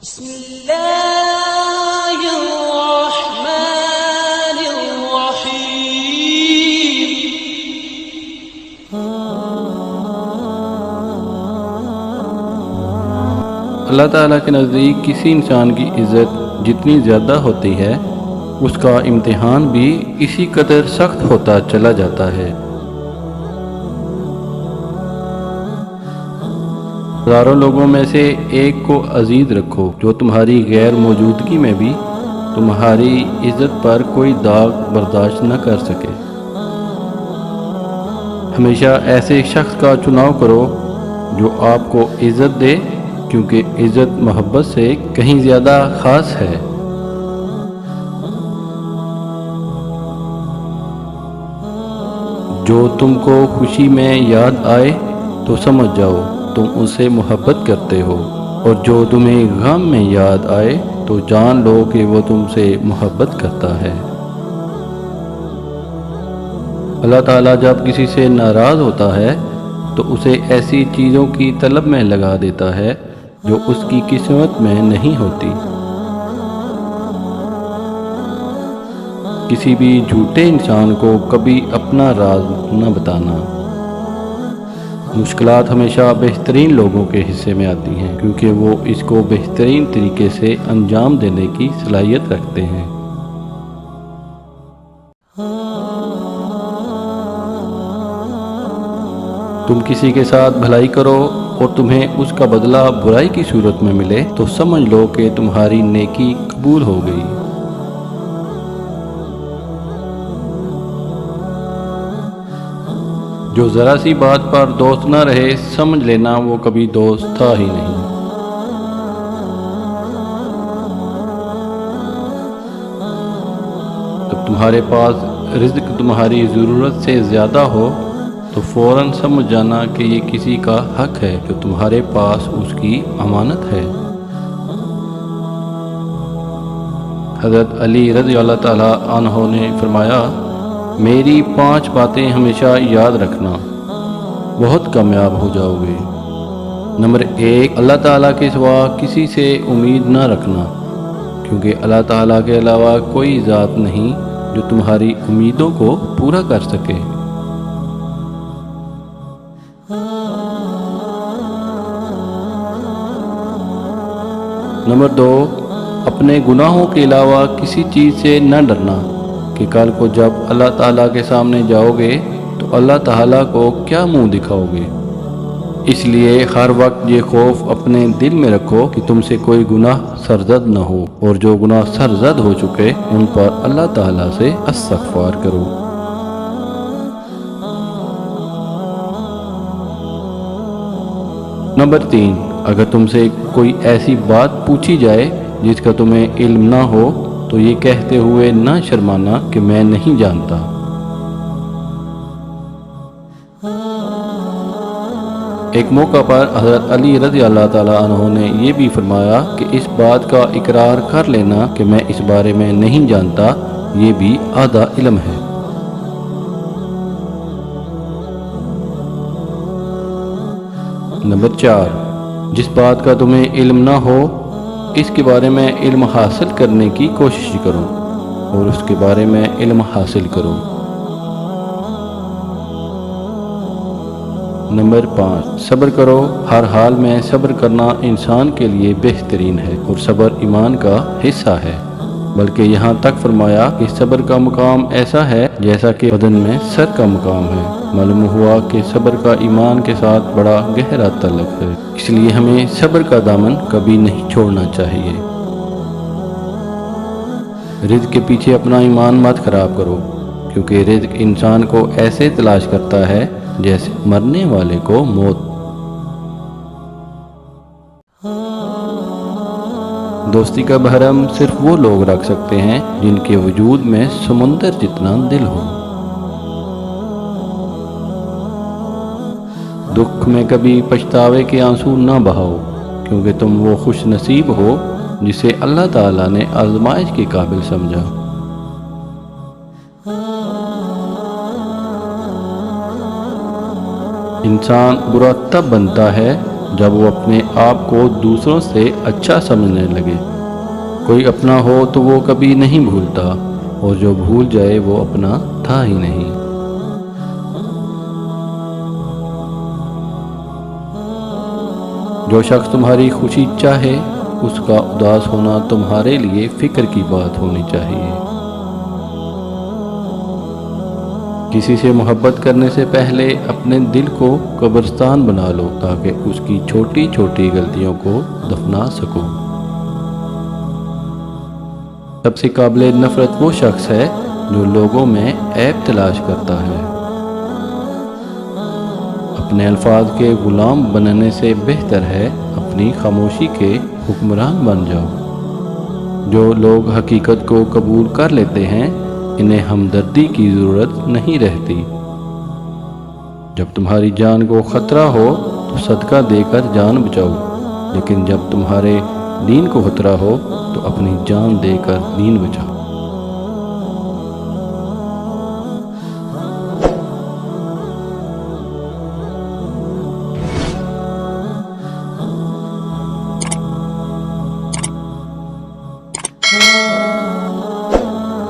بسم اللہ الرحمن الرحیم۔ اللہ تعالیٰ کے نزدیک کسی انسان کی عزت جتنی زیادہ ہوتی ہے اس کا امتحان بھی اسی قدر سخت ہوتا چلا جاتا ہے۔ ہزاروں لوگوں میں سے ایک کو عزیز رکھو جو تمہاری غیر موجودگی میں بھی تمہاری عزت پر کوئی داغ برداشت نہ کر سکے۔ ہمیشہ ایسے شخص کا چناؤ کرو جو آپ کو عزت دے، کیونکہ عزت محبت سے کہیں زیادہ خاص ہے۔ جو تم کو خوشی میں یاد آئے تو سمجھ جاؤ تم اس سے محبت کرتے ہو، اور جو تمہیں غم میں یاد آئے تو جان لو کہ وہ تم سے محبت کرتا ہے۔ اللہ تعالیٰ جب کسی سے ناراض ہوتا ہے تو اسے ایسی چیزوں کی طلب میں لگا دیتا ہے جو اس کی قسمت میں نہیں ہوتی۔ کسی بھی جھوٹے انسان کو کبھی اپنا راز نہ بتانا۔ مشکلات ہمیشہ بہترین لوگوں کے حصے میں آتی ہیں، کیونکہ وہ اس کو بہترین طریقے سے انجام دینے کی صلاحیت رکھتے ہیں۔ تم کسی کے ساتھ بھلائی کرو اور تمہیں اس کا بدلہ برائی کی صورت میں ملے تو سمجھ لو کہ تمہاری نیکی قبول ہو گئی۔ جو ذرا سی بات پر دوست نہ رہے سمجھ لینا وہ کبھی دوست تھا ہی نہیں۔ جب تمہارے پاس رزق تمہاری ضرورت سے زیادہ ہو تو فوراً سمجھ جانا کہ یہ کسی کا حق ہے جو تمہارے پاس اس کی امانت ہے۔ حضرت علی رضی اللہ تعالیٰ عنہ نے فرمایا، میری 5 باتیں ہمیشہ یاد رکھنا، بہت کامیاب ہو جاؤ گے۔ نمبر 1، اللہ تعالیٰ کے سوا کسی سے امید نہ رکھنا، کیونکہ اللہ تعالیٰ کے علاوہ کوئی ذات نہیں جو تمہاری امیدوں کو پورا کر سکے۔ نمبر 2، اپنے گناہوں کے علاوہ کسی چیز سے نہ ڈرنا کہ کل کو جب اللہ تعالیٰ کے سامنے جاؤ گے تو اللہ تعالیٰ کو کیا منہ دکھاؤ گے۔ اس لیے ہر وقت یہ خوف اپنے دل میں رکھو کہ تم سے کوئی گناہ سرزد نہ ہو، اور جو گناہ سرزد ہو چکے ان پر اللہ تعالیٰ سے استغفار کرو۔ نمبر 3، اگر تم سے کوئی ایسی بات پوچھی جائے جس کا تمہیں علم نہ ہو تو یہ کہتے ہوئے نہ شرمانا کہ میں نہیں جانتا۔ ایک موقع پر حضرت علی رضی اللہ تعالیٰ عنہ نے یہ بھی فرمایا کہ اس بات کا اقرار کر لینا کہ میں اس بارے میں نہیں جانتا، یہ بھی آدھا علم ہے۔ نمبر 4، جس بات کا تمہیں علم نہ ہو اس کے بارے میں علم حاصل کرنے کی کوشش کرو اور اس کے بارے میں علم حاصل کرو۔ نمبر 5، صبر کرو، ہر حال میں صبر کرنا انسان کے لیے بہترین ہے، اور صبر ایمان کا حصہ ہے، بلکہ یہاں تک فرمایا کہ صبر کا مقام ایسا ہے جیسا کہ بدن میں سر کا مقام ہے۔ معلوم ہوا کہ صبر کا ایمان کے ساتھ بڑا گہرا تعلق ہے، اس لیے ہمیں صبر کا دامن کبھی نہیں چھوڑنا چاہیے۔ رزق کے پیچھے اپنا ایمان مت خراب کرو، کیونکہ رزق انسان کو ایسے تلاش کرتا ہے جیسے مرنے والے کو موت۔ دوستی کا بحرم صرف وہ لوگ رکھ سکتے ہیں جن کے وجود میں سمندر جتنا دل ہو۔ دکھ میں کبھی پچھتاوے کے آنسو نہ بہاؤ، کیونکہ تم وہ خوش نصیب ہو جسے اللہ تعالیٰ نے آزمائش کے قابل سمجھا۔ انسان برا تب بنتا ہے جب وہ اپنے آپ کو دوسروں سے اچھا سمجھنے لگے۔ کوئی اپنا ہو تو وہ کبھی نہیں بھولتا، اور جو بھول جائے وہ اپنا تھا ہی نہیں۔ جو شخص تمہاری خوشی چاہے، اس کا اداس ہونا تمہارے لیے فکر کی بات ہونی چاہیے۔ کسی سے محبت کرنے سے پہلے اپنے دل کو قبرستان بنا لو تاکہ اس کی چھوٹی چھوٹی غلطیوں کو دفنا سکو۔ سب سے قابل نفرت وہ شخص ہے جو لوگوں میں عیب تلاش کرتا ہے۔ اپنے الفاظ کے غلام بننے سے بہتر ہے اپنی خاموشی کے حکمران بن جاؤ۔ جو لوگ حقیقت کو قبول کر لیتے ہیں، انہیں ہمدردی کی ضرورت نہیں رہتی۔ جب تمہاری جان کو خطرہ ہو تو صدقہ دے کر جان بچاؤ، لیکن جب تمہارے دین کو خطرہ ہو تو اپنی جان دے کر دین بچاؤ۔